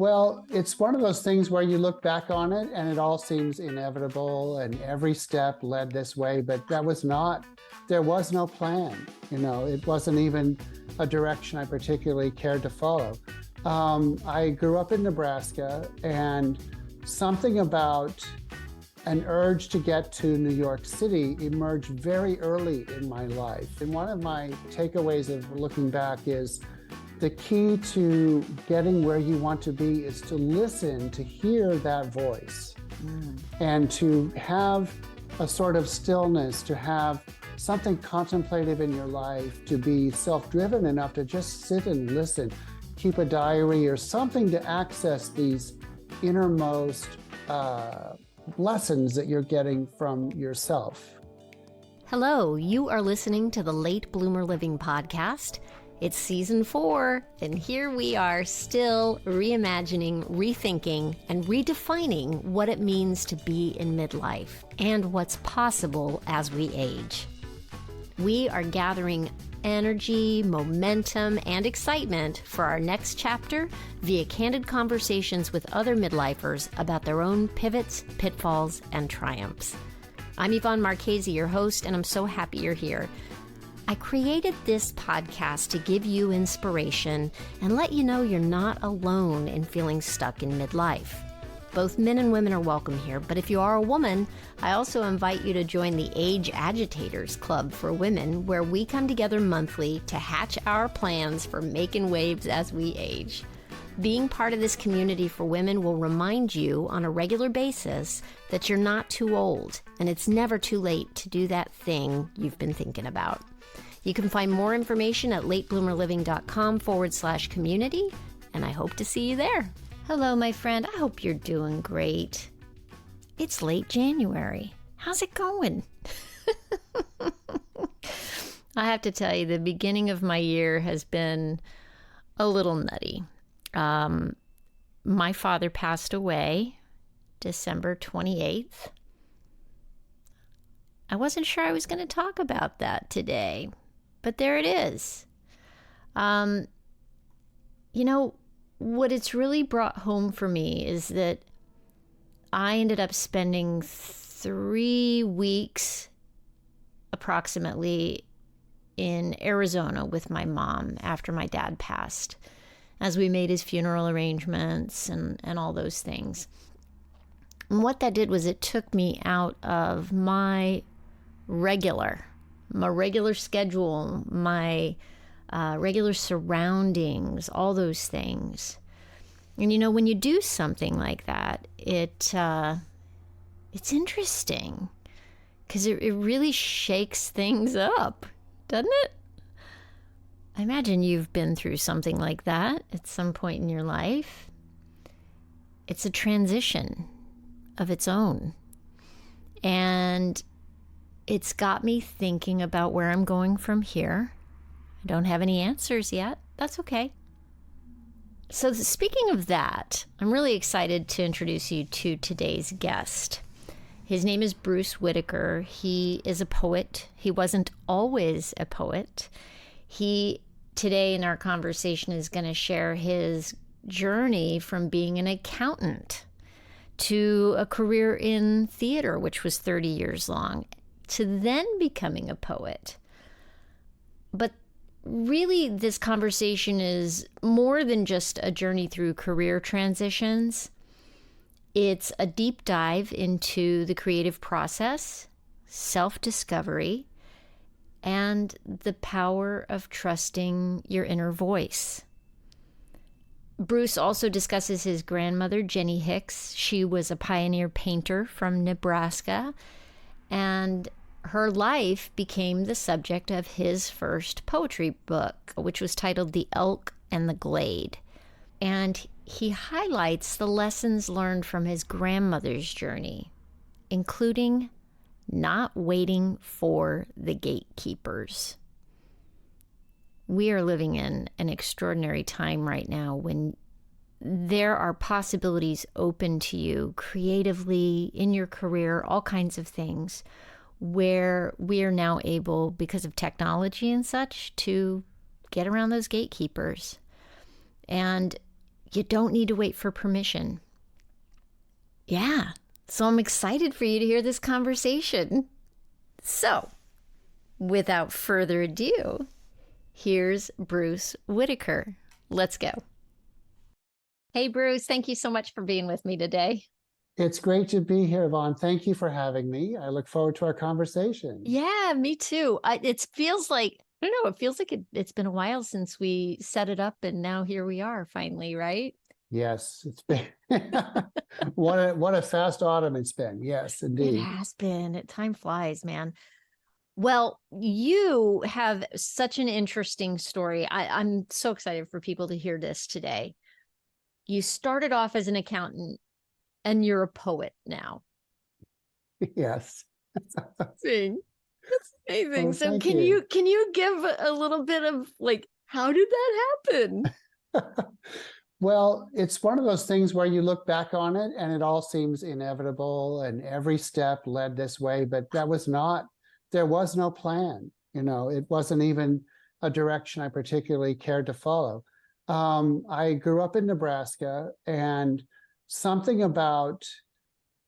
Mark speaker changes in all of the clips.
Speaker 1: Well, it's one of those things where you look back on it and it all seems inevitable and every step led this way, but there was no plan. It wasn't even a direction I particularly cared to follow. I grew up in Nebraska, and something about an urge to get to New York City emerged very early in my life. And one of my takeaways of looking back is the key to getting where you want to be is to listen, to hear that voice, and to have a sort of stillness, to have something contemplative in your life, to be self-driven enough to just sit and listen, keep a diary or something to access these innermost lessons that you're getting from yourself.
Speaker 2: Hello, you are listening to the Late Bloomer Living podcast. It's season 4, and here we are still reimagining, rethinking, and redefining what it means to be in midlife and what's possible as we age. We are gathering energy, momentum, and excitement for our next chapter via candid conversations with other midlifers about their own pivots, pitfalls, and triumphs. I'm Yvonne Marchese, your host, and I'm so happy you're here. I created this podcast to give you inspiration and let you know you're not alone in feeling stuck in midlife. Both men and women are welcome here, but if you are a woman, I also invite you to join the Age Agitators Club for Women, where we come together monthly to hatch our plans for making waves as we age. Being part of this community for women will remind you on a regular basis that you're not too old, and it's never too late to do that thing you've been thinking about. You can find more information at latebloomerliving.com/community, and I hope to see you there. Hello, my friend. I hope you're doing great. It's late January. How's it going? I have to tell you, the beginning of my year has been a little nutty. My father passed away December 28th. I wasn't sure I was going to talk about that today, but there it is. What it's really brought home for me is that I ended up spending 3 weeks approximately in Arizona with my mom after my dad passed, as we made his funeral arrangements and all those things. And what that did was it took me out of my regular schedule, my regular surroundings, all those things. And when you do something like that, it's interesting because it really shakes things up, doesn't it? I imagine you've been through something like that at some point in your life. It's a transition of its own. And it's got me thinking about where I'm going from here. I don't have any answers yet. That's okay. So speaking of that, I'm really excited to introduce you to today's guest. His name is Bruce Whitaker. He is a poet. He wasn't always a poet. He, today in our conversation, is going to share his journey from being an accountant to a career in theater, which was 30 years long, to then becoming a poet. But really, this conversation is more than just a journey through career transitions. It's a deep dive into the creative process, self-discovery, and the power of trusting your inner voice. Bruce also discusses his grandmother, Jenny Hicks. She was a pioneer painter from Nebraska, and her life became the subject of his first poetry book, which was titled The Elk and the Glade. And he highlights the lessons learned from his grandmother's journey, including not waiting for the gatekeepers. We are living in an extraordinary time right now when there are possibilities open to you creatively in your career, all kinds of things, where we are now able, because of technology and such, to get around those gatekeepers. And you don't need to wait for permission. Yeah. So I'm excited for you to hear this conversation. So, without further ado, here's Bruce Whitaker. Let's go. Hey, Bruce, thank you so much for being with me today.
Speaker 1: It's great to be here, Vaughn. Thank you for having me. I look forward to our conversation.
Speaker 2: Yeah, me too. It feels like, I don't know, it feels like it's been a while since we set it up, and now here we are finally, right?
Speaker 1: Yes, it's been what a fast autumn it's been. Yes,
Speaker 2: It
Speaker 1: indeed.
Speaker 2: has been. Time flies, man. Well, you have such an interesting story. I'm so excited for people to hear this today. You started off as an accountant and you're a poet now.
Speaker 1: Yes.
Speaker 2: Amazing. That's amazing.
Speaker 1: Oh,
Speaker 2: So
Speaker 1: thank
Speaker 2: can
Speaker 1: you.
Speaker 2: you give a little bit of like, how did that happen?
Speaker 1: Well, it's one of those things where you look back on it and it all seems inevitable and every step led this way, but there was no plan. It wasn't even a direction I particularly cared to follow. I grew up in Nebraska, and something about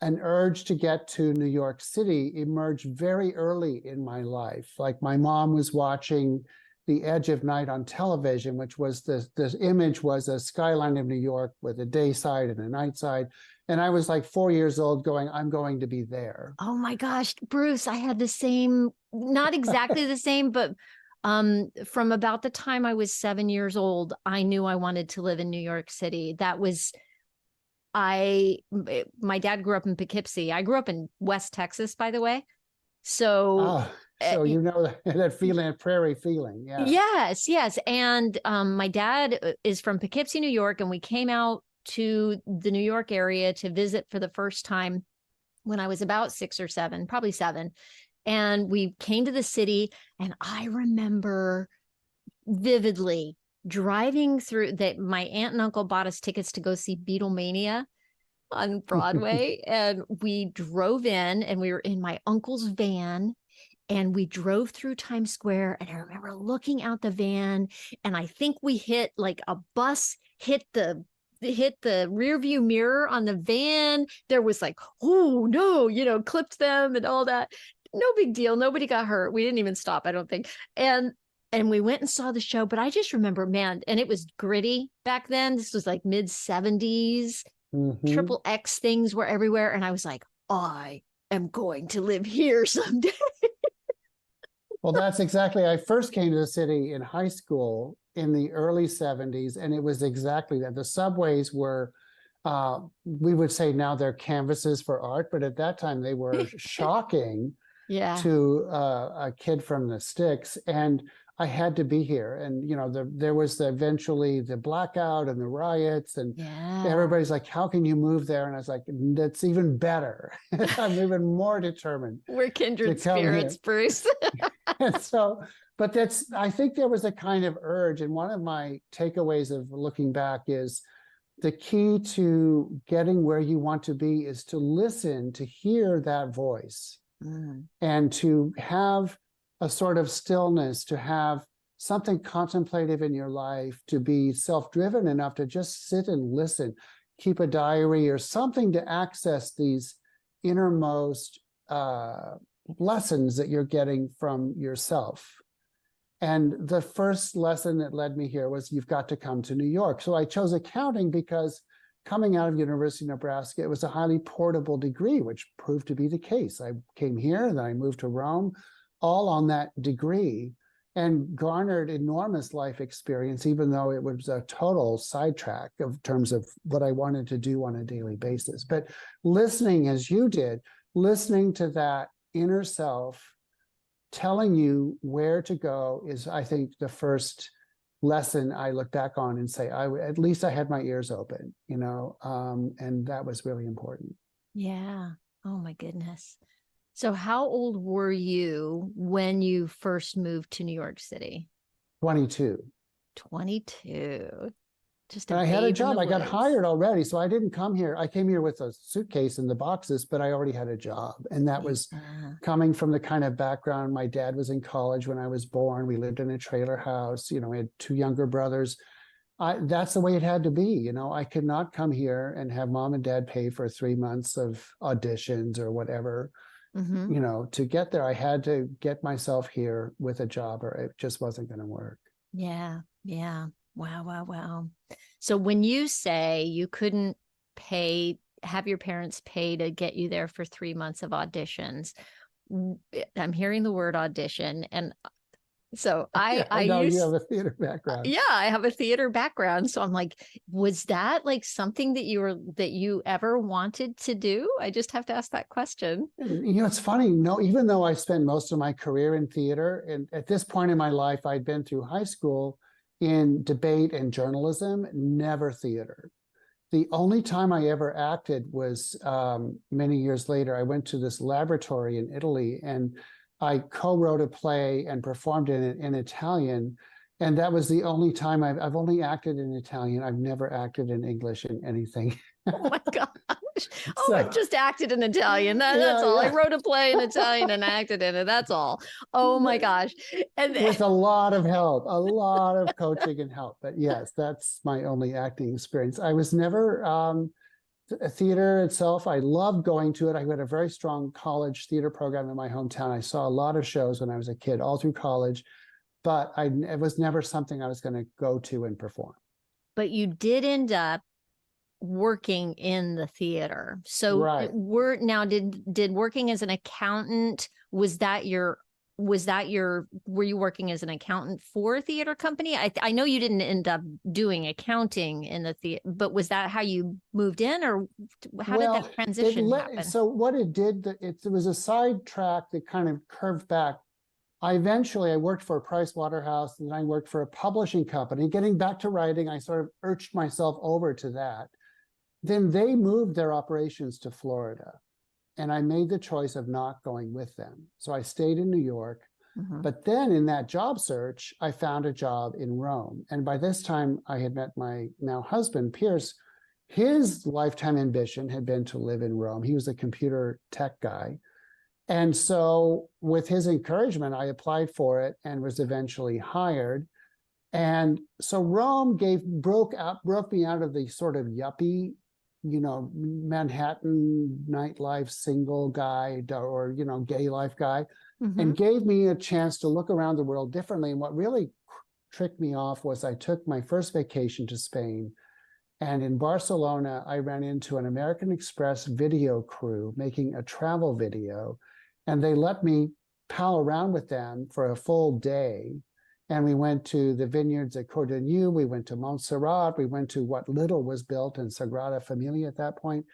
Speaker 1: an urge to get to New York City emerged very early in my life. Like, my mom was watching The Edge of Night on television, which was the image was a skyline of New York with a day side and a night side. And I was like 4 years old going, I'm going to be there.
Speaker 2: Oh my gosh, Bruce, I had the same, not exactly the same, but from about the time I was 7 years old, I knew I wanted to live in New York City. My dad grew up in Poughkeepsie. I grew up in West Texas, by the way. So,
Speaker 1: So that feeling, that prairie feeling. Yeah.
Speaker 2: yes. And my dad is from Poughkeepsie, New York, and we came out to the New York area to visit for the first time when I was about 6 or 7, probably 7. And we came to the city, and I remember vividly driving through that. My aunt and uncle bought us tickets to go see Beatlemania on Broadway. And we drove in, and we were in my uncle's van, and we drove through Times Square. And I remember looking out the van, and I think we hit like a bus hit the rear view mirror on the van. There was like, oh no, clipped them and all that. No big deal. Nobody got hurt. We didn't even stop, I don't think. And we went and saw the show. But I just remember, man, and it was gritty back then. This was like mid 70s. Triple X things were everywhere. And I was like, I am going to live here someday.
Speaker 1: Well, that's exactly. I first came to the city in high school in the early 70s, and it was exactly that. The subways were, we would say now they're canvases for art, but at that time they were shocking to a kid from the sticks. And I had to be here. And, there was eventually the blackout and the riots, and everybody's like, how can you move there? And I was like, that's even better. I'm even more determined.
Speaker 2: We're kindred spirits, Bruce.
Speaker 1: And so, but I think there was a kind of urge. And one of my takeaways of looking back is the key to getting where you want to be is to listen, to hear that voice, and to have a sort of stillness, to have something contemplative in your life, to be self-driven enough to just sit and listen, keep a diary or something to access these innermost lessons that you're getting from yourself. And the first lesson that led me here was, you've got to come to New York. So I chose accounting because coming out of University of Nebraska, it was a highly portable degree, which proved to be the case. I came here, then I moved to Rome, all on that degree, and garnered enormous life experience, even though it was a total sidetrack in terms of what I wanted to do on a daily basis. But listening, as you did, listening to that inner self telling you where to go is, I think, the first lesson I look back on and say, at least I had my ears open, and that was really important.
Speaker 2: Yeah. Oh my goodness. So how old were you when you first moved to New York City?
Speaker 1: 22.
Speaker 2: 22. Just
Speaker 1: and I had a job. I got hired already. So I didn't come here. I came here with a suitcase and the boxes, but I already had a job. And that was coming from the kind of background. My dad was in college when I was born. We lived in a trailer house. We had 2 younger brothers. that's the way it had to be. You know, I could not come here and have mom and dad pay for 3 months of auditions or whatever.
Speaker 2: Mm-hmm.
Speaker 1: You know, to get there, I had to get myself here with a job, or it just wasn't going to work.
Speaker 2: Yeah. Yeah. Wow. Wow. Wow. So when you say you couldn't have your parents pay to get you there for 3 months of auditions, I'm hearing the word audition. And so
Speaker 1: Yeah,
Speaker 2: I
Speaker 1: I know you have
Speaker 2: used,
Speaker 1: a theater background.
Speaker 2: yeah, I have a theater background. So I'm like, was that like something that you ever wanted to do? I just have to ask that question.
Speaker 1: And, you know, it's funny. No, even though I spent most of my career in theater, and at this point in my life, I'd been through high school in debate and journalism, never theater. The only time I ever acted was many years later. I went to this laboratory in Italy and I co-wrote a play and performed in it in Italian. And that was the only time I've only acted in Italian. I've never acted in English in anything.
Speaker 2: Oh my gosh. Oh, I've
Speaker 1: So,
Speaker 2: just acted in Italian. That's
Speaker 1: yeah,
Speaker 2: all. I
Speaker 1: yeah.
Speaker 2: wrote a play in Italian and acted in it. That's all. Oh my gosh. And
Speaker 1: With a lot of help, a lot of coaching and help. But yes, that's my only acting experience. I was never theater itself. I loved going to it. I had a very strong college theater program in my hometown. I saw a lot of shows when I was a kid, all through college, but it was never something I was going to go to and perform.
Speaker 2: but you did end up working in the theater. So
Speaker 1: Right.
Speaker 2: did working as an accountant, were you working as an accountant for a theater company? I know you didn't end up doing accounting in the theater, but was that how you moved in, or how did
Speaker 1: Well,
Speaker 2: that transition happen?
Speaker 1: so what it did, it was a side track that kind of curved back. I worked for Price Waterhouse, and then I worked for a publishing company. Getting back to writing, I sort of urged myself over to that. Then they moved their operations to Florida, and I made the choice of not going with them. So I stayed in New York.
Speaker 2: Mhm.
Speaker 1: But then in that job search, I found a job in Rome. And by this time, I had met my now husband, Pierce. His lifetime ambition had been to live in Rome. He was a computer tech guy. And so, with his encouragement, I applied for it and was eventually hired. And so Rome broke me out of the sort of yuppie, you know, Manhattan nightlife single guy, or, you know, gay life guy,
Speaker 2: Mhm.
Speaker 1: and gave me a chance to look around the world differently. And what really tricked me off was I took my first vacation to Spain. And in Barcelona, I ran into an American Express video crew making a travel video. And they let me pal around with them for a full day. And we went to the vineyards at Cordonieu. We went to Montserrat. We went to what little was built in Sagrada Familia at that point.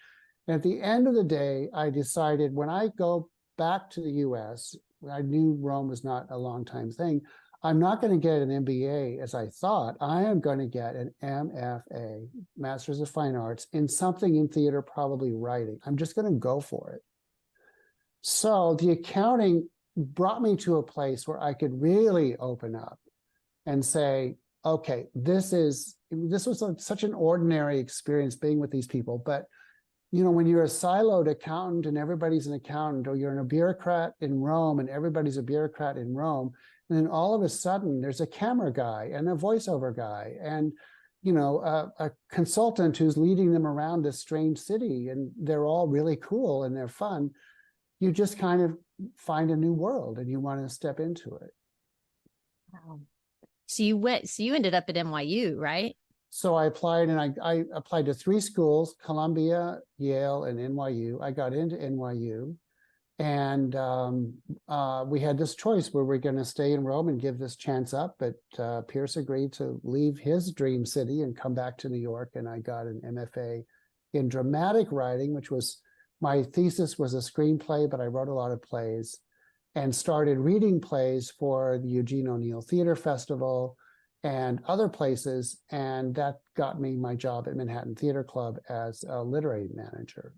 Speaker 1: And at the end of the day, I decided when I go back to the US, I knew Rome was not a long time thing. I'm not going to get an MBA as I thought. I am going to get an MFA, Masters of Fine Arts, in something in theater, probably writing. I'm just going to go for it. So the accounting brought me to a place where I could really open up and say, okay, this was such an ordinary experience being with these people. But, you know, when you're a siloed accountant and everybody's an accountant, or you're a bureaucrat in Rome and everybody's a bureaucrat in Rome, and then all of a sudden there's a camera guy and a voiceover guy and, you know, a consultant who's leading them around this strange city, and they're all really cool and they're fun. You just kind of find a new world and you want to step into it.
Speaker 2: Wow. So you ended up at NYU, right?
Speaker 1: So I applied, and I applied to 3 schools: Columbia, Yale, and NYU. I got into NYU, and we had this choice where we're going to stay in Rome and give this chance up. But Pierce agreed to leave his dream city and come back to New York, and I got an MFA in dramatic writing, which was, my thesis was a screenplay, but I wrote a lot of plays, and started reading plays for the Eugene O'Neill Theater Festival and other places. And that got me my job at Manhattan Theater Club as a literary manager.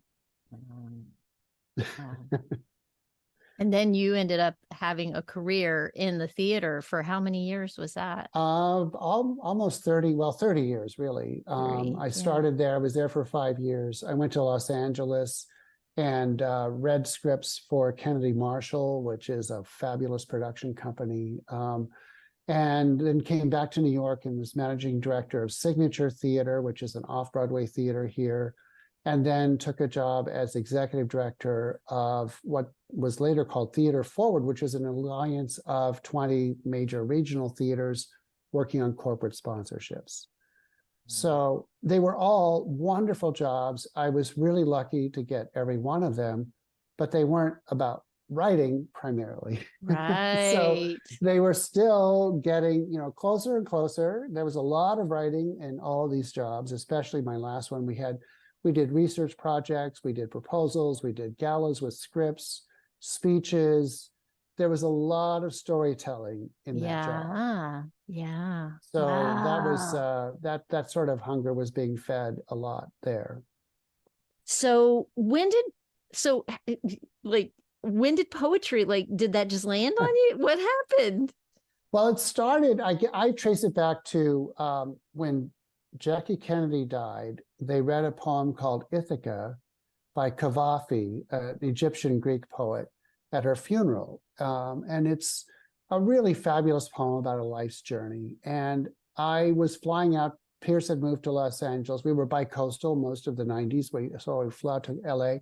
Speaker 2: And then you ended up having a career in the theater for how many years was that?
Speaker 1: Almost 30, well, 30 years, really.
Speaker 2: 30,
Speaker 1: I
Speaker 2: yeah.
Speaker 1: started there. I was there for 5 years. I went to Los Angeles and read scripts for Kennedy Marshall, which is a fabulous production company. and then came back to New York and was managing director of Signature Theater, which is an off-Broadway theater here, and then took a job as executive director of what was later called Theater Forward, which is an alliance of 20 major regional theaters working on corporate sponsorships. So they were all wonderful jobs. I was really lucky to get every one of them, but they weren't about writing primarily. So
Speaker 2: Right.
Speaker 1: they were still getting, closer and closer. There was a lot of writing in all these jobs, especially my last one. We did research projects, we did proposals, we did galas with scripts, speeches. There was a lot of storytelling in that job.
Speaker 2: Yeah.
Speaker 1: So that was
Speaker 2: Wow.
Speaker 1: that sort of hunger was being fed a lot there.
Speaker 2: So so like when did poetry, like, did that just land on you? What happened?
Speaker 1: Well, it started, I trace it back to when Jackie Kennedy died. They read a poem called Ithaca by Cavafy, an Egyptian Greek poet, at her funeral. And it's a really fabulous poem about a life's journey. And I was flying out. Pierce had moved to Los Angeles. We were bi-coastal most of the 90s, so we flew out to LA.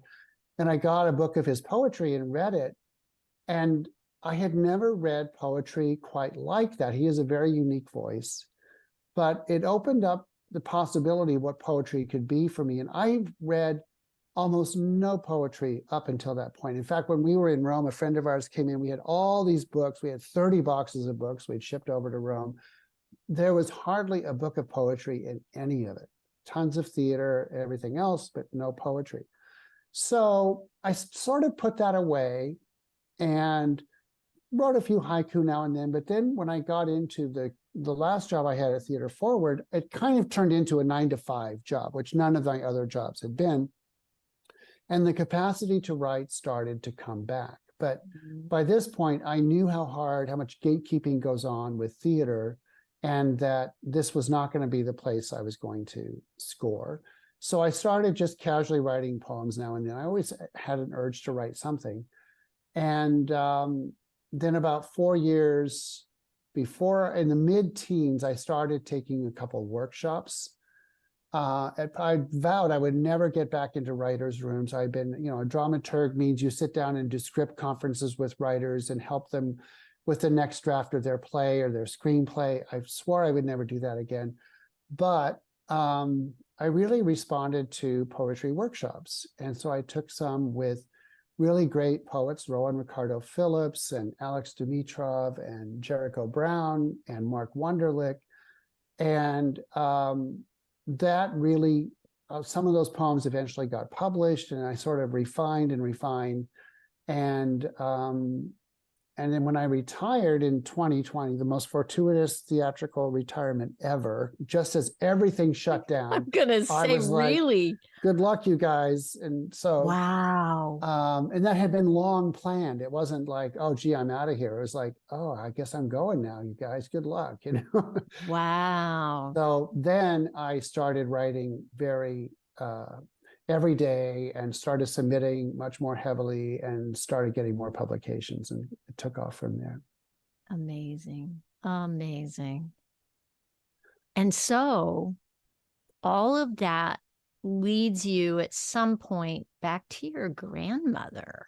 Speaker 1: And I got a book of his poetry and read it. And I had never read poetry quite like that. He has a very unique voice, but it opened up the possibility of what poetry could be for me. And I read almost no poetry up until that point. In fact, when we were in Rome, a friend of ours came in, we had all these books. We had 30 boxes of books we'd shipped over to Rome. There was hardly a book of poetry in any of it. Tons of theater, everything else, but no poetry. So I sort of put that away and wrote a few haiku now and then. But then when I got into the last job I had at Theater Forward, it kind of turned into a 9-to-5 job, which none of my other jobs had been. And the capacity to write started to come back. But by this point, I knew how much gatekeeping goes on with theater, and that this was not going to be the place I was going to score. So I started just casually writing poems now and then. I always had an urge to write something. And then about 4 years before, in the mid-teens, I started taking a couple workshops. I vowed I would never get back into writers' rooms. I've been, a dramaturg means you sit down and do script conferences with writers and help them with the next draft of their play or their screenplay. I swore I would never do that again. But I really responded to poetry workshops. And so I took some with really great poets, Rowan Ricardo Phillips and Alex Dimitrov and Jericho Brown and Mark Wunderlich. And that really, some of those poems eventually got published, and I sort of refined. And then when I retired in 2020, the most fortuitous theatrical retirement ever, just as everything shut down,
Speaker 2: I'm gonna
Speaker 1: I
Speaker 2: say,
Speaker 1: was like,
Speaker 2: really?
Speaker 1: good luck, you guys. And so,
Speaker 2: Wow.
Speaker 1: and that had been long planned. It wasn't like, oh, gee, I'm out of here. It was like, oh, I guess I'm going now, you guys. Good luck,
Speaker 2: Wow.
Speaker 1: So then I started writing very every day and started submitting much more heavily and started getting more publications, and it took off from there.
Speaker 2: Amazing. Amazing. And so all of that leads you at some point back to your grandmother.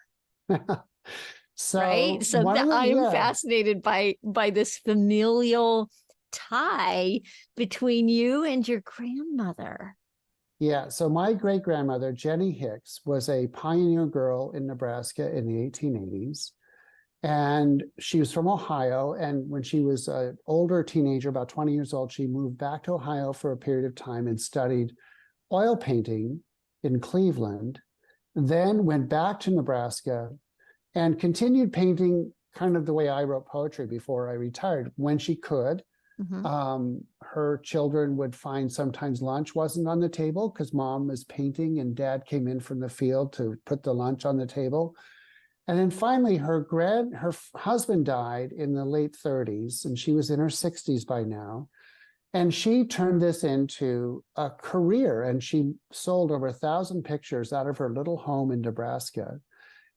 Speaker 1: So
Speaker 2: right? So I am fascinated by this familial tie between you and your grandmother.
Speaker 1: Yeah, so my great-grandmother, Jenny Hicks, was a pioneer girl in Nebraska in the 1880s. And she was from Ohio. And when she was an older teenager, about 20 years old, she moved back to Ohio for a period of time and studied oil painting in Cleveland, then went back to Nebraska and continued painting kind of the way I wrote poetry before I retired when she could. Her children would find sometimes lunch wasn't on the table because mom was painting and dad came in from the field to put the lunch on the table. And then finally her husband died in the late 30s, and she was in her 60s by now. And she turned this into a career, and she sold over 1,000 pictures out of her little home in Nebraska.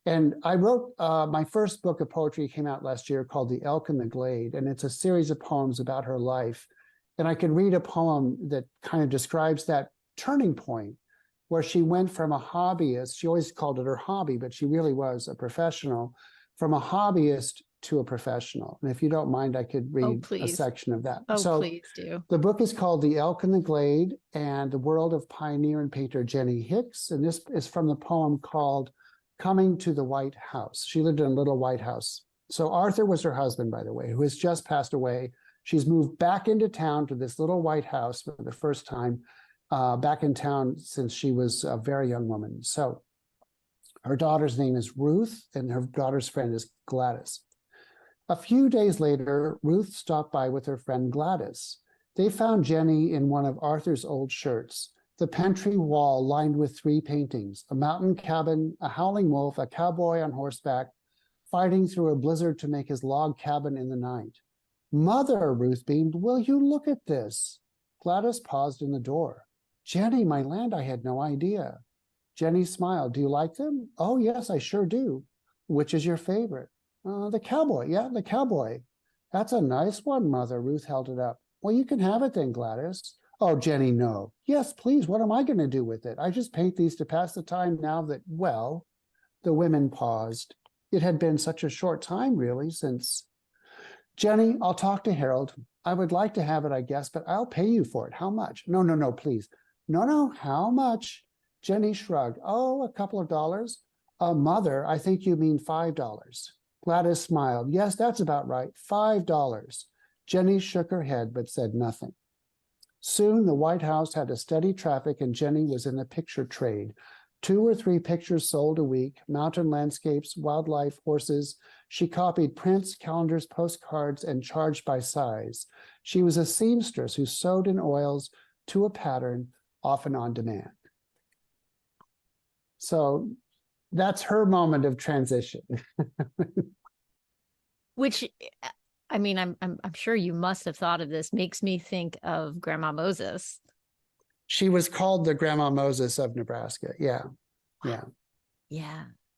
Speaker 1: And I wrote my first book of poetry came out last year called The Elk and the Glade, and it's a series of poems about her life. And I could read a poem that kind of describes that turning point where she went from a hobbyist, she always called it her hobby, but she really was a professional, from a hobbyist to a professional. And if you don't mind, I could read a section of that.
Speaker 2: Oh,
Speaker 1: so
Speaker 2: please do.
Speaker 1: the book is called The Elk and the Glade and the World of Pioneer and Painter Jenny Hicks. And this is from the poem called Coming to the White House. She lived in a little white house. So Arthur was her husband, by the way, who has just passed away. She's moved back into town to this little white house for the first time back in town since she was a very young woman. So her daughter's name is Ruth, and her daughter's friend is Gladys. A few days later, Ruth stopped by with her friend Gladys. They found Jenny in one of Arthur's old shirts, the pantry wall lined with 3 paintings, a mountain cabin, a howling wolf, a cowboy on horseback, fighting through a blizzard to make his log cabin in the night. Mother, Ruth beamed, will you look at this? Gladys paused in the door. Jenny, my land, I had no idea. Jenny smiled. Do you like them? Oh, yes, I sure do. Which is your favorite? The cowboy. Yeah, the cowboy. That's a nice one, Mother. Ruth held it up. Well, you can have it then, Gladys. Oh, Jenny, no. Yes, please. What am I going to do with it? I just paint these to pass the time now that, well, the women paused. It had been such a short time, really, since... Jenny, I'll talk to Harold. I would like to have it, I guess, but I'll pay you for it. How much? No, please. No, how much? Jenny shrugged. Oh, a couple of dollars. Mother, I think you mean $5. Gladys smiled. Yes, that's about right. $5. Jenny shook her head, but said nothing. Soon the White House had a steady traffic, and Jenny was in the picture trade. 2 or 3 pictures sold a week, mountain landscapes, wildlife, horses. She copied prints, calendars, postcards, and charged by size. She was a seamstress who sewed in oils to a pattern, often on demand. So that's her moment of transition.
Speaker 2: Which, I mean, I'm sure you must have thought of this, makes me think of Grandma Moses.
Speaker 1: She was called the Grandma Moses of Nebraska. Yeah.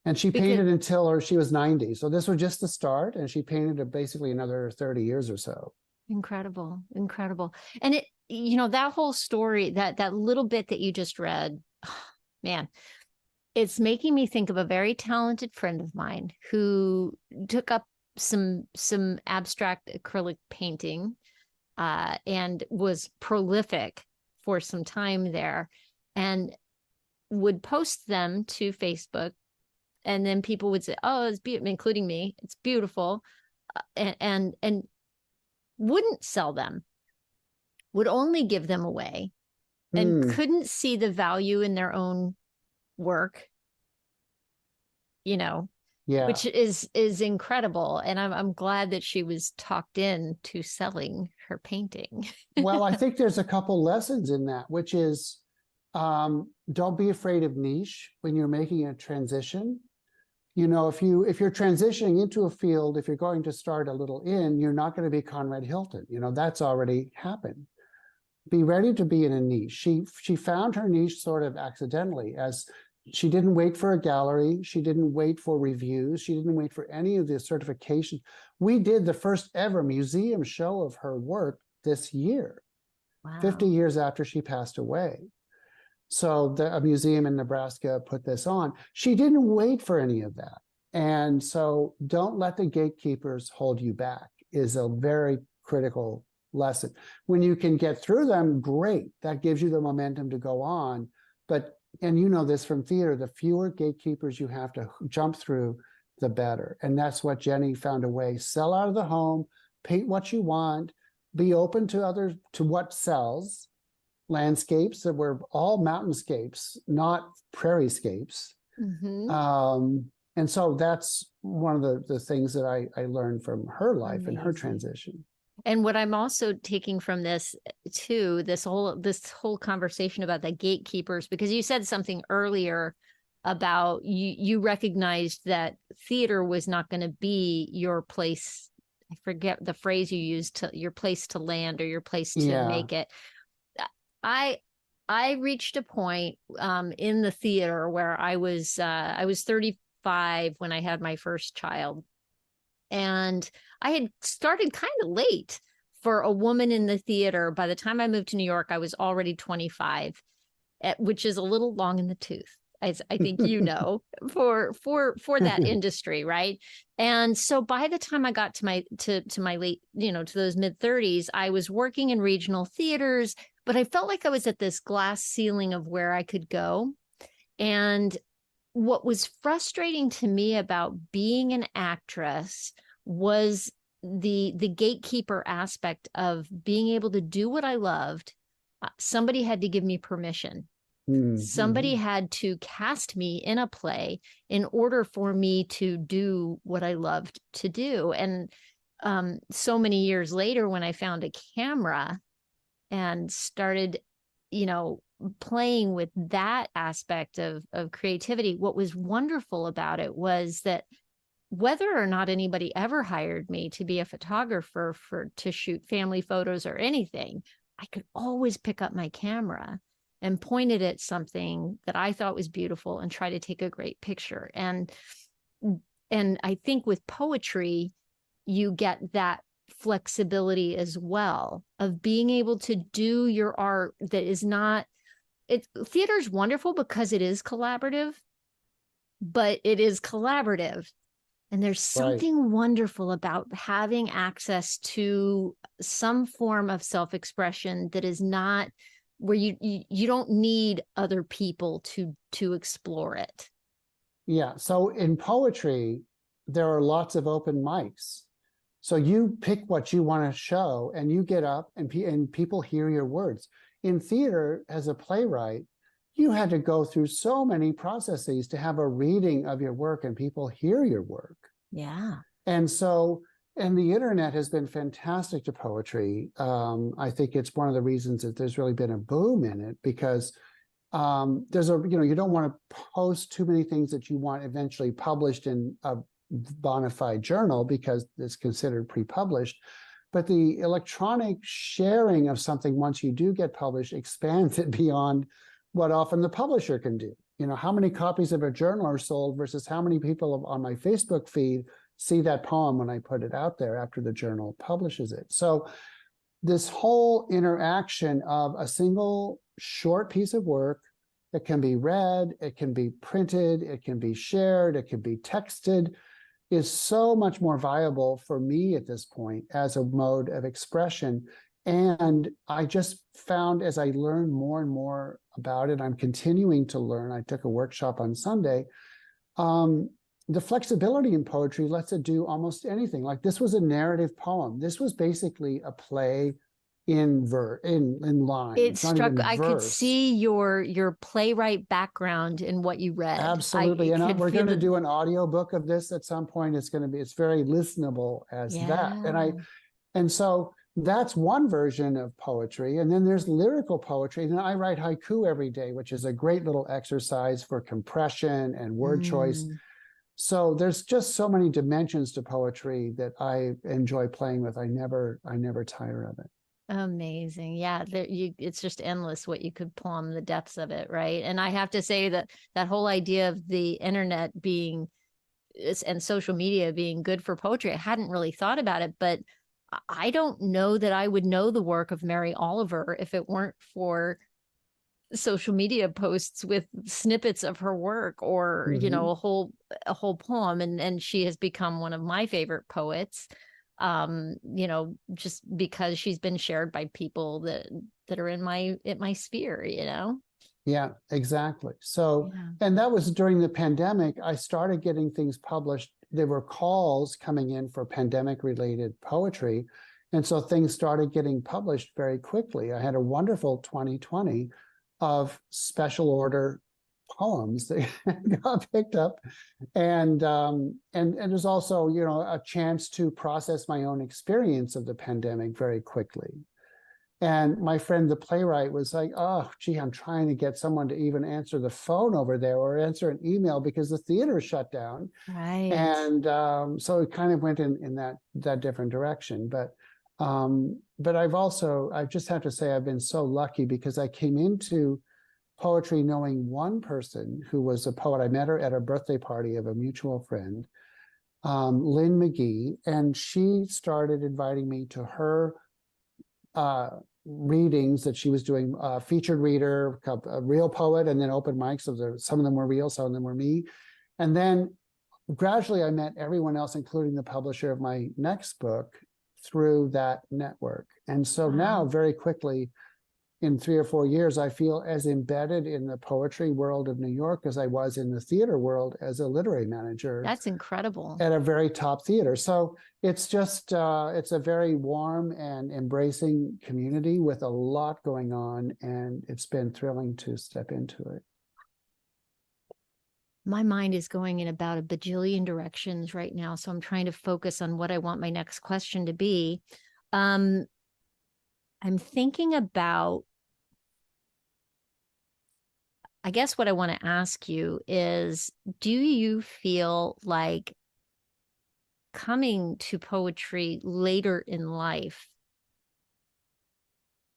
Speaker 1: And she painted until she was 90. So this was just the start, and she painted basically another 30 years or so.
Speaker 2: Incredible. And it, that whole story, that little bit that you just read, man, it's making me think of a very talented friend of mine who took up some abstract acrylic painting and was prolific for some time there, and would post them to Facebook, and then people would say, oh, it's beautiful, including me, it's beautiful, and wouldn't sell them, would only give them away, and couldn't see the value in their own work, which is incredible. And I'm glad that she was talked in to selling her painting.
Speaker 1: Well, I think there's a couple lessons in that, which is don't be afraid of niche when you're making a transition. If you're transitioning into a field, if you're going to start a little inn, you're not going to be Conrad Hilton. That's already happened. Be ready to be in a niche. She found her niche sort of accidentally, as she didn't wait for a gallery. She didn't wait for reviews. She didn't wait for any of the certification. We did the first ever museum show of her work this year, wow. 50 years after she passed away. So a museum in Nebraska put this on. She didn't wait for any of that. And so don't let the gatekeepers hold you back is a very critical lesson. When you can get through them, great. That gives you the momentum to go on. But, and you know this from theater, the fewer gatekeepers you have to jump through, the better. And that's what Jenny found a way. Sell out of the home, paint what you want, be open to what sells. Landscapes that were all mountainscapes, not prairiescapes. And so that's one of the things that I learned from her life. Amazing. And her transition.
Speaker 2: And what I'm also taking from this too, this whole conversation about the gatekeepers, because you said something earlier about you recognized that theater was not going to be your place. I forget the phrase you used, your place to land or your place to make it. I reached a point in the theater where I was 35 25 when I had my first child. And I had started kind of late for a woman in the theater. By the time I moved to New York, I was already 25, which is a little long in the tooth, as I think you know, for that industry, right? And so by the time I got to my late, to those mid 30s, I was working in regional theaters, but I felt like I was at this glass ceiling of where I could go. And what was frustrating to me about being an actress was the gatekeeper aspect of being able to do what I loved. Somebody had to give me permission. Somebody had to cast me in a play in order for me to do what I loved to do. And so many years later, when I found a camera and started, playing with that aspect of creativity, what was wonderful about it was that whether or not anybody ever hired me to be a photographer to shoot family photos or anything, I could always pick up my camera and point it at something that I thought was beautiful and try to take a great picture. And I think with poetry, you get that flexibility as well of being able to do your art that is not, theater is wonderful because it is collaborative, but it is collaborative. And there's something wonderful about having access to some form of self-expression that is not where you don't need other people to explore it.
Speaker 1: Yeah. So in poetry, there are lots of open mics. So you pick what you want to show and you get up and people hear your words. In theater, as a playwright, you had to go through so many processes to have a reading of your work and people hear your work.
Speaker 2: Yeah.
Speaker 1: And the internet has been fantastic to poetry. I think it's one of the reasons that there's really been a boom in it, because you don't want to post too many things that you want eventually published in a bona fide journal because it's considered pre-published. But the electronic sharing of something once you do get published expands it beyond what often the publisher can do. How many copies of a journal are sold versus how many people on my Facebook feed see that poem when I put it out there after the journal publishes it. So this whole interaction of a single short piece of work that can be read, it can be printed, it can be shared, it can be texted, is so much more viable for me at this point as a mode of expression. And I just found, as I learned more and more about it, I'm continuing to learn. I took a workshop on Sunday. The flexibility in poetry lets it do almost anything. Like, this was a narrative poem. This was basically a play in line.
Speaker 2: It struck. I could see your playwright background in what you read.
Speaker 1: Absolutely, and we're going to do an audio book of this at some point. It's very listenable as that. And so that's one version of poetry. And then there's lyrical poetry. And I write haiku every day, which is a great little exercise for compression and word choice. So there's just so many dimensions to poetry that I enjoy playing with. I never tire of it.
Speaker 2: Amazing. Yeah. It's just endless what you could plumb the depths of it. Right. And I have to say that whole idea of the internet and social media being good for poetry, I hadn't really thought about it, but I don't know that I would know the work of Mary Oliver if it weren't for social media posts with snippets of her work or, a whole poem. And she has become one of my favorite poets. Just because she's been shared by people that are in my sphere,
Speaker 1: Yeah, exactly. So, and that was during the pandemic. I started getting things published. There were calls coming in for pandemic related poetry. And so things started getting published very quickly. I had a wonderful 2020 of special order poems that got picked up, and there's also a chance to process my own experience of the pandemic very quickly. And my friend the playwright was like, oh gee, I'm trying to get someone to even answer the phone over there or answer an email because the theater shut down,
Speaker 2: right?
Speaker 1: And so it kind of went in that different direction. But I just have to say I've been so lucky because I came into poetry knowing one person who was a poet. I met her at a birthday party of a mutual friend, Lynn McGee, and she started inviting me to her readings that she was doing, featured reader, a real poet, and then open mics. So some of them were real, some of them were me. And then gradually I met everyone else, including the publisher of my next book, through that network. And so now, very quickly, in 3 or 4 years, I feel as embedded in the poetry world of New York as I was in the theater world as a literary manager.
Speaker 2: That's incredible.
Speaker 1: At a very top theater. So it's just, it's a very warm and embracing community with a lot going on, and it's been thrilling to step into it.
Speaker 2: My mind is going in about a bajillion directions right now, so I'm trying to focus on what I want my next question to be. I'm thinking about, I guess what I want to ask you is, do you feel like coming to poetry later in life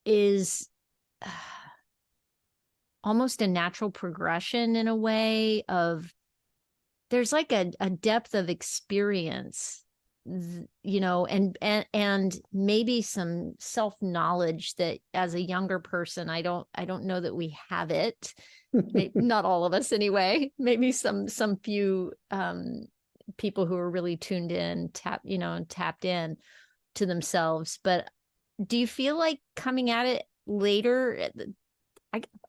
Speaker 2: is almost a natural progression in a way of, there's like a depth of experience, you know, and maybe some self-knowledge that as a younger person, I don't know that we have it. Not all of us anyway, maybe some few people who are really tuned in, tapped in to themselves. But do you feel like coming at it later?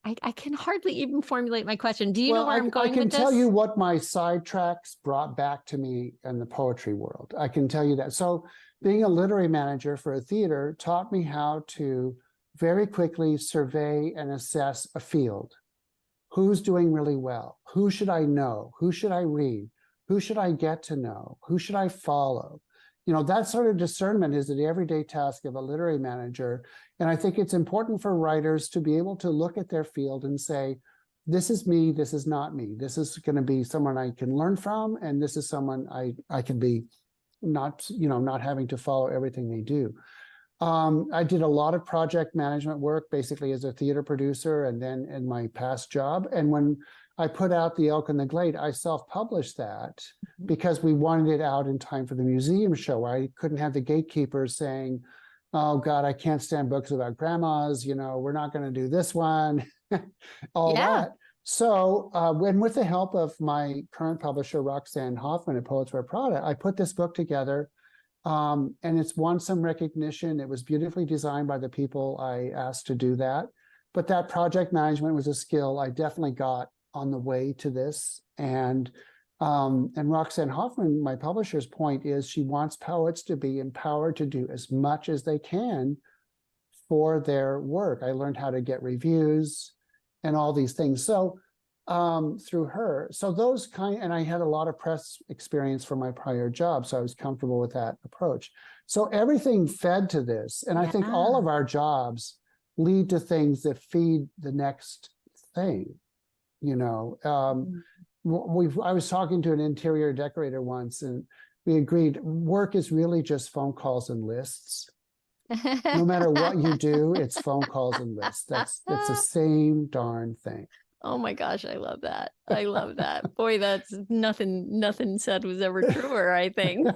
Speaker 2: I can hardly even formulate my question. Do you know where I'm going with this?
Speaker 1: I can tell you what my sidetracks brought back to me in the poetry world. I can tell you that. So being a literary manager for a theater taught me how to very quickly survey and assess a field. Who's doing really well? Who should I know? Who should I read? Who should I get to know? Who should I follow? You know, that sort of discernment is the everyday task of a literary manager. And I think it's important for writers to be able to look at their field and say, this is me, this is not me. This is going to be someone I can learn from, and this is someone I can be not having to follow everything they do. I did a lot of project management work, basically as a theater producer, and then in my past job. And when I put out The Elk and the Glade, I self-published that because we wanted it out in time for the museum show. I couldn't have the gatekeepers saying, oh God, I can't stand books about grandmas, we're not going to do this one, all that. So when, with the help of my current publisher, Roxanne Hoffman at Poets Wear Prada, I put this book together, and it's won some recognition. It was beautifully designed by the people I asked to do that. But that project management was a skill I definitely got on the way to this. And Roxanne Hoffman, my publisher's point is she wants poets to be empowered to do as much as they can for their work. I learned how to get reviews and all these things. So through her, so those and I had a lot of press experience from my prior job, so I was comfortable with that approach. So everything fed to this. And I think all of our jobs lead to things that feed the next thing. I was talking to an interior decorator once, and we agreed work is really just phone calls and lists. No matter what you do, it's phone calls and lists. It's the same darn thing.
Speaker 2: Oh my gosh, I love that. I love that. Boy, that's nothing said was ever truer, I think.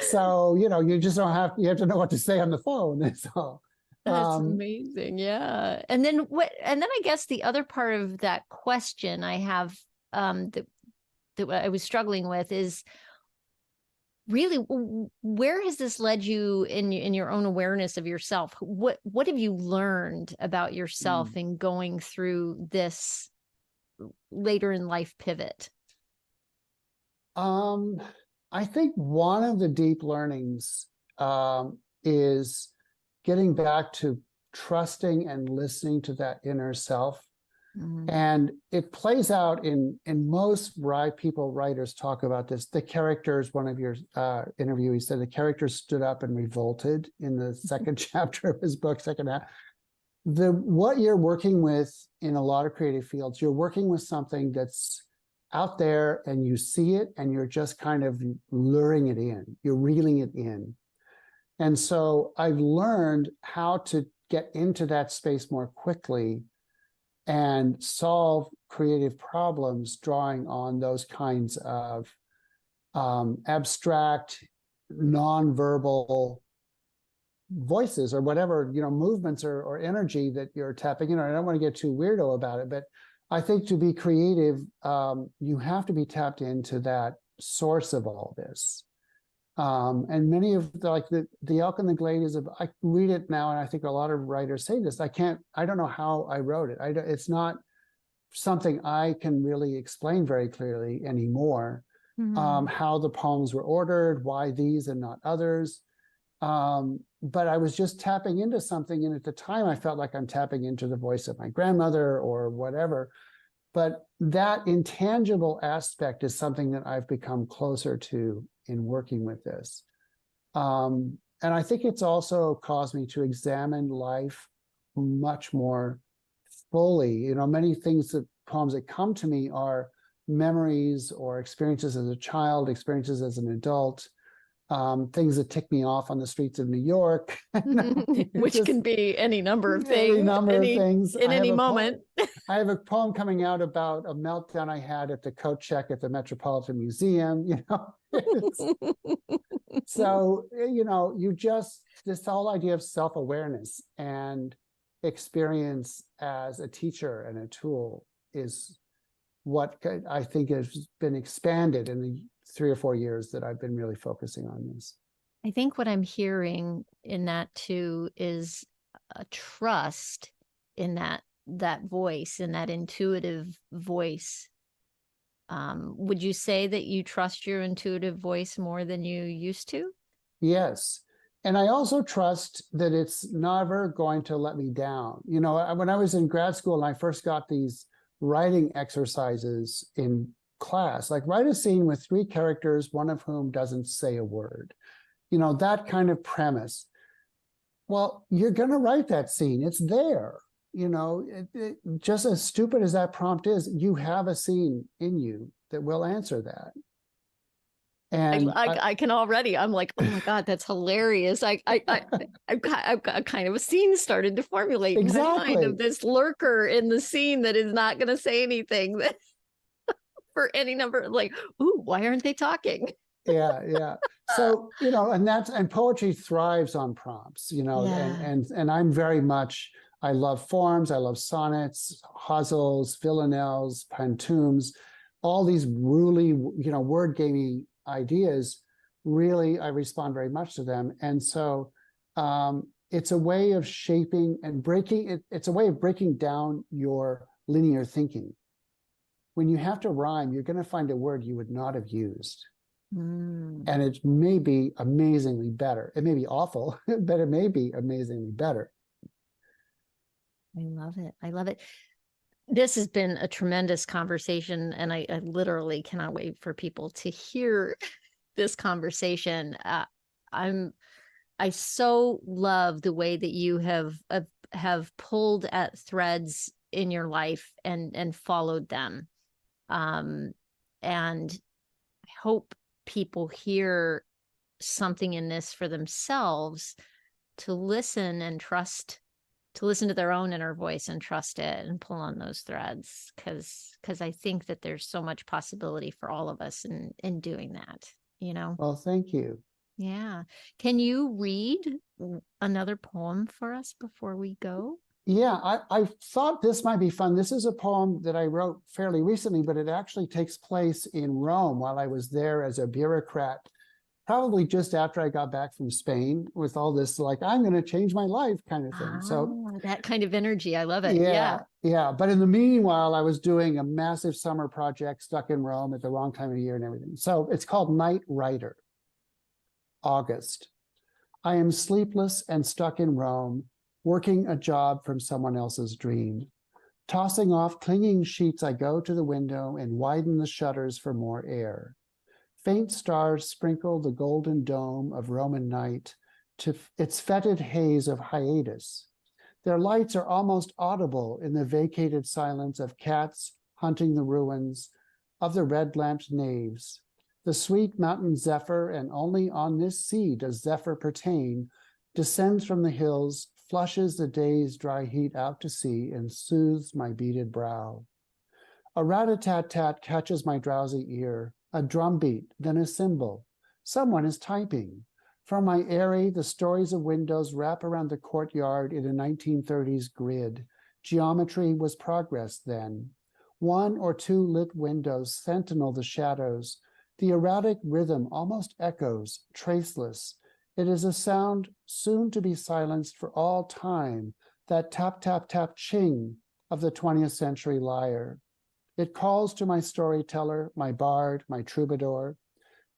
Speaker 1: So, you just you have to know what to say on the phone. That's all.
Speaker 2: That's amazing. Yeah. And then I guess the other part of that question I have that I was struggling with is really, where has this led you in your own awareness of yourself? What have you learned about yourself in going through this later in life pivot?
Speaker 1: I think one of the deep learnings is getting back to trusting and listening to that inner self. And it plays out in most writers talk about this. The characters, one of your interviewees said the characters stood up and revolted in the second chapter of his book, second half. What you're working with in a lot of creative fields, you're working with something that's out there and you see it and you're just kind of luring it in, you're reeling it in. And so I've learned how to get into that space more quickly and solve creative problems drawing on those kinds of abstract, nonverbal voices or whatever, movements or energy that you're tapping in. I don't want to get too weirdo about it, but I think to be creative, you have to be tapped into that source of all this. And many of the Elk and the Glade I read it now, and I think a lot of writers say this. I don't know how I wrote it. It's not something I can really explain very clearly anymore. How the poems were ordered, why these and not others. But I was just tapping into something, and at the time I felt like I'm tapping into the voice of my grandmother or whatever. But that intangible aspect is something that I've become closer to in working with this. And I think it's also caused me to examine life much more fully. Many poems that come to me are memories or experiences as a child, experiences as an adult, things that tick me off on the streets of New York.
Speaker 2: Which can be any number of things. In any moment.
Speaker 1: I have a poem coming out about a meltdown I had at the coat check at the Metropolitan Museum, So, this whole idea of self-awareness and experience as a teacher and a tool is what I think has been expanded in the 3 or 4 years that I've been really focusing on this.
Speaker 2: I think what I'm hearing in that too is a trust in that voice, in that intuitive voice. Would you say that you trust your intuitive voice more than you used to?
Speaker 1: Yes. And I also trust that it's never going to let me down. When I was in grad school and I first got these writing exercises in class, like write a scene with 3 characters, one of whom doesn't say a word, that kind of premise. Well, you're going to write that scene. It's there. Just as stupid as that prompt is, you have a scene in you that will answer that. And
Speaker 2: I can already, I'm like, oh my God, that's hilarious. I've got kind of a scene started to formulate in my mind of this lurker in the scene that is not going to say anything for any number, like, ooh, why aren't they talking?
Speaker 1: Yeah. So, and poetry thrives on prompts, and I'm very much, I love forms, I love sonnets, ghazals, villanelles, pantoums, all these really, word gamey ideas. Really, I respond very much to them. And so it's a way of shaping and breaking it. It's a way of breaking down your linear thinking. When you have to rhyme, you're going to find a word you would not have used. And it may be amazingly better. It may be awful, but it may be amazingly better.
Speaker 2: I love it. This has been a tremendous conversation, and I literally cannot wait for people to hear this conversation. I so love the way that you have pulled at threads in your life and followed them. And I hope people hear something in this for themselves, to listen and trust, to listen to their own inner voice and trust it and pull on those threads. Because I think that there's so much possibility for all of us in doing that, Well,
Speaker 1: thank you.
Speaker 2: Yeah. Can you read another poem for us before we go?
Speaker 1: Yeah, I thought this might be fun. This is a poem that I wrote fairly recently, but it actually takes place in Rome while I was there as a bureaucrat, probably just after I got back from Spain, with all this, like, I'm going to change my life kind of thing. So
Speaker 2: that kind of energy, I love it.
Speaker 1: Yeah. But in the meanwhile, I was doing a massive summer project stuck in Rome at the wrong time of year and everything. So it's called Night Rider. August. I am sleepless and stuck in Rome, working a job from someone else's dream. Tossing off clinging sheets, I go to the window and widen the shutters for more air. Faint stars sprinkle the golden dome of Roman night to its fetid haze of hiatus. Their lights are almost audible in the vacated silence of cats hunting the ruins of the red-lamped naves. The sweet mountain zephyr, and only on this sea does zephyr pertain, descends from the hills, flushes the day's dry heat out to sea and soothes my beaded brow. A rat-a-tat-tat catches my drowsy ear, a drumbeat, then a cymbal. Someone is typing. From my eyrie, the stories of windows wrap around the courtyard in a 1930s grid. Geometry was progress then. One or two lit windows sentinel the shadows. The erratic rhythm almost echoes, traceless. It is a sound soon to be silenced for all time, that tap, tap, tap, ching of the 20th century lyre. It calls to my storyteller, my bard, my troubadour.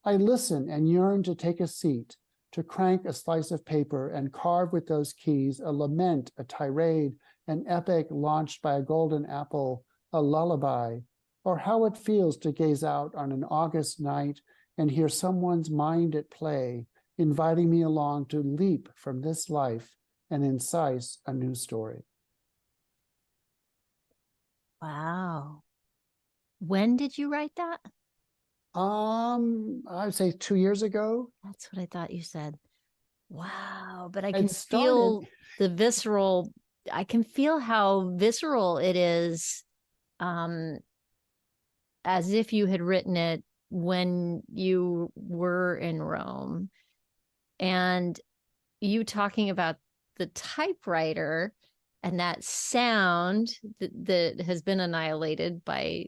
Speaker 1: I listen and yearn to take a seat, to crank a slice of paper and carve with those keys a lament, a tirade, an epic launched by a golden apple, a lullaby, or how it feels to gaze out on an August night and hear someone's mind at play, inviting me along to leap from this life and incise a new story.
Speaker 2: Wow. When did you write that?
Speaker 1: I'd say 2 years ago.
Speaker 2: That's what I thought you said. Wow. But I
Speaker 1: It
Speaker 2: can feel
Speaker 1: started-
Speaker 2: the visceral, I can feel how visceral it is, as if you had written it when you were in Rome. And you talking about the typewriter and that sound that has been annihilated by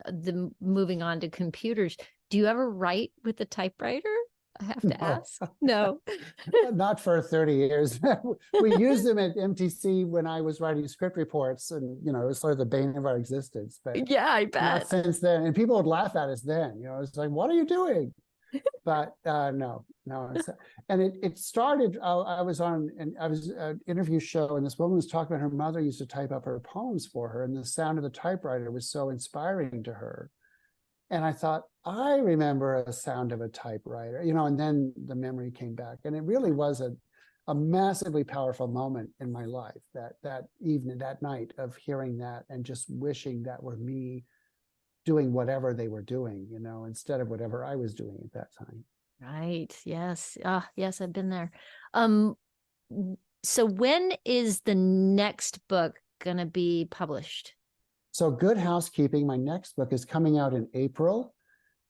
Speaker 2: the moving on to computers. Do you ever write with a typewriter? I have to ask. No.
Speaker 1: Not for 30 years. We used them at MTC when I was writing script reports, and it was sort of the bane of our existence. But
Speaker 2: Yeah, I
Speaker 1: not
Speaker 2: bet.
Speaker 1: since then. And people would laugh at us then. It's like, what are you doing? But no. And it started. I was on an interview show, and this woman was talking about her mother used to type up her poems for her, and the sound of the typewriter was so inspiring to her. And I thought, I remember a sound of a typewriter, and then the memory came back. And it really was a massively powerful moment in my life, that evening, that night, of hearing that and just wishing that were me doing whatever they were doing, instead of whatever I was doing at that time.
Speaker 2: Right. Yes. Yes, I've been there. So when is the next book going to be published?
Speaker 1: So Good Housekeeping, my next book, is coming out in April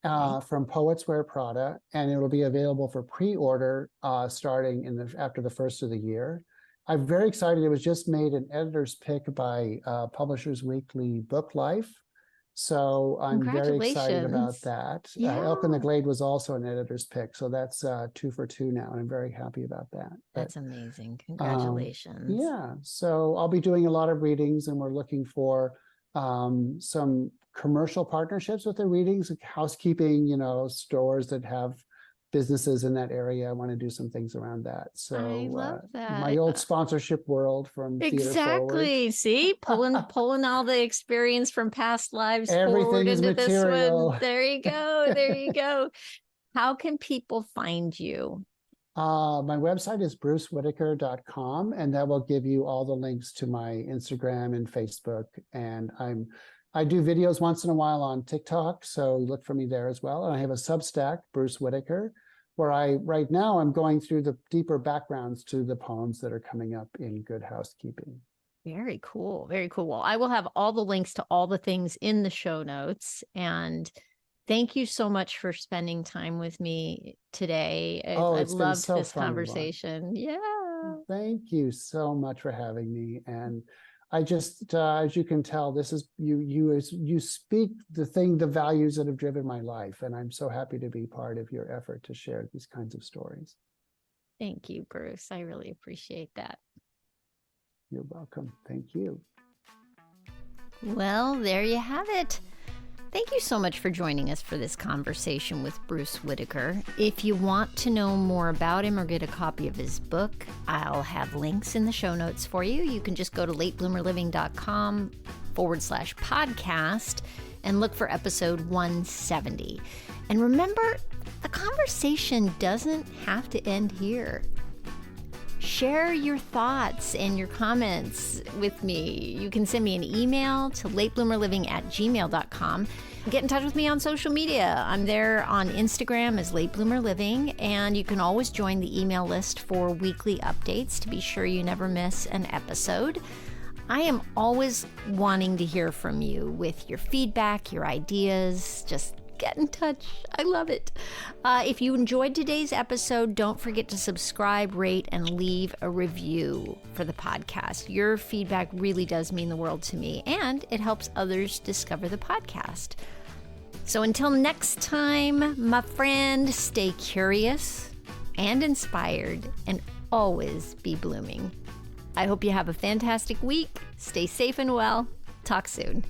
Speaker 1: from Poets Wear Prada, and it will be available for pre-order starting after the first of the year. I'm very excited. It was just made an editor's pick by Publishers Weekly Book Life. So I'm very excited about that.
Speaker 2: Yeah.
Speaker 1: Elk and the Glade was also an editor's pick. So that's 2 for 2 now. And I'm very happy about that.
Speaker 2: That's amazing. Congratulations.
Speaker 1: Yeah. So I'll be doing a lot of readings, and we're looking for some commercial partnerships with the readings, like housekeeping, stores that have businesses in that area. I want to do some things around that. So
Speaker 2: I love that.
Speaker 1: My old sponsorship world from
Speaker 2: exactly. See, pulling all the experience from past lives forward into
Speaker 1: material.
Speaker 2: This one. There you go. There you go. How can people find you?
Speaker 1: My website is brucewhitaker.com, and that will give you all the links to my Instagram and Facebook. And I do videos once in a while on TikTok, so look for me there as well. And I have a Substack, Bruce Whitaker, where right now I'm going through the deeper backgrounds to the poems that are coming up in Good Housekeeping.
Speaker 2: Very cool. Very cool. Well, I will have all the links to all the things in the show notes. And thank you so much for spending time with me today. I've loved this conversation. Yeah.
Speaker 1: Thank you so much for having me. And I just, as you can tell, this is you speak the values that have driven my life. And I'm so happy to be part of your effort to share these kinds of stories.
Speaker 2: Thank you, Bruce. I really appreciate that.
Speaker 1: You're welcome. Thank you.
Speaker 2: Well, there you have it. Thank you so much for joining us for this conversation with Bruce Whitaker. If you want to know more about him or get a copy of his book, I'll have links in the show notes for you. You can just go to latebloomerliving.com/podcast and look for episode 170. And remember, the conversation doesn't have to end here. share your thoughts and your comments with me. You can send me an email to latebloomerliving@gmail.com. Get in touch with me on social media. I'm there on Instagram as Late Bloomer Living, and you can always join the email list for weekly updates to be sure you never miss an episode. I am always wanting to hear from you with your feedback, your ideas. Just get in touch. I love it. If you enjoyed today's episode, don't forget to subscribe, rate, and leave a review for the podcast. Your feedback really does mean the world to me, and it helps others discover the podcast. So until next time, my friend, stay curious and inspired, and always be blooming. I hope you have a fantastic week. Stay safe and well. Talk soon.